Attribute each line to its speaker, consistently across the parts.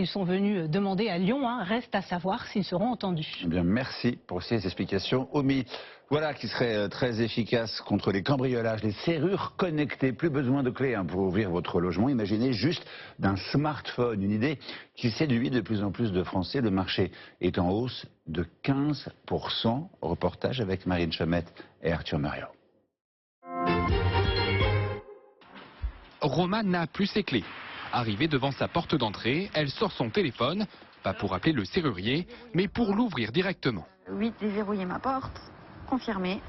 Speaker 1: Ils sont venus demander à Lyon, reste à savoir s'ils seront entendus.
Speaker 2: Eh bien, merci pour ces explications. Omi, voilà qui serait très efficace contre les cambriolages, les serrures connectées. Plus besoin de clés pour ouvrir votre logement. Imaginez juste d'un smartphone, une idée qui séduit de plus en plus de Français. Le marché est en hausse de 15%. Reportage avec Marine Chamette et Arthur Mariot.
Speaker 3: Roman n'a plus ses clés. Arrivée devant sa porte d'entrée, elle sort son téléphone, pas pour appeler le serrurier, mais pour l'ouvrir directement.
Speaker 4: Oui, déverrouiller ma porte, confirmer.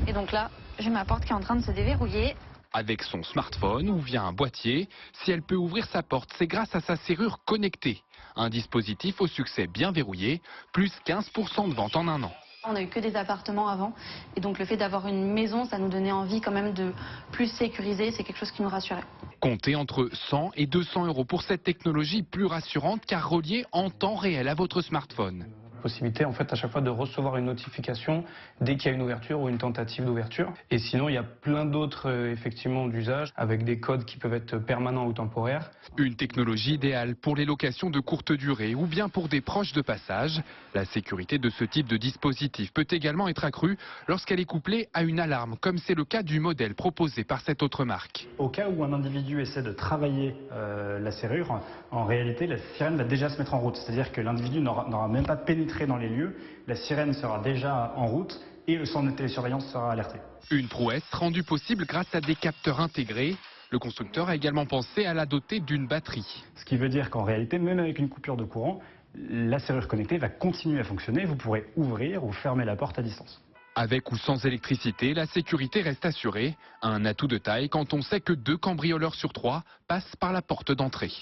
Speaker 4: Et donc là, j'ai ma porte qui est en train de se déverrouiller.
Speaker 3: Avec son smartphone ou via un boîtier, si elle peut ouvrir sa porte, c'est grâce à sa serrure connectée. Un dispositif au succès bien verrouillé, plus 15% de vente en un an.
Speaker 4: On n'a eu que des appartements avant, et donc le fait d'avoir une maison, ça nous donnait envie quand même de plus sécuriser, c'est quelque chose qui nous rassurait.
Speaker 3: Comptez entre 100 et 200 € pour cette technologie plus rassurante car reliée en temps réel à votre smartphone.
Speaker 5: Possibilité en fait à chaque fois de recevoir une notification dès qu'il y a une ouverture ou une tentative d'ouverture. Et sinon il y a plein d'autres effectivement d'usages avec des codes qui peuvent être permanents ou temporaires.
Speaker 3: Une technologie idéale pour les locations de courte durée ou bien pour des proches de passage. La sécurité de ce type de dispositif peut également être accrue lorsqu'elle est couplée à une alarme, comme c'est le cas du modèle proposé par cette autre marque.
Speaker 5: Au cas où un individu essaie de travailler la serrure, en réalité la sirène va déjà se mettre en route. C'est-à-dire que l'individu n'aura même pas pénétré dans les lieux, la sirène sera déjà en route et le centre de télésurveillance sera alerté.
Speaker 3: Une prouesse rendue possible grâce à des capteurs intégrés. Le constructeur a également pensé à la doter d'une batterie.
Speaker 5: Ce qui veut dire qu'en réalité, même avec une coupure de courant, la serrure connectée va continuer à fonctionner. Vous pourrez ouvrir ou fermer la porte à distance.
Speaker 3: Avec ou sans électricité, la sécurité reste assurée. Un atout de taille quand on sait que 2 cambrioleurs sur 3 passent par la porte d'entrée.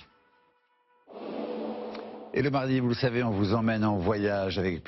Speaker 2: Et le mardi, vous le savez, on vous emmène en voyage avec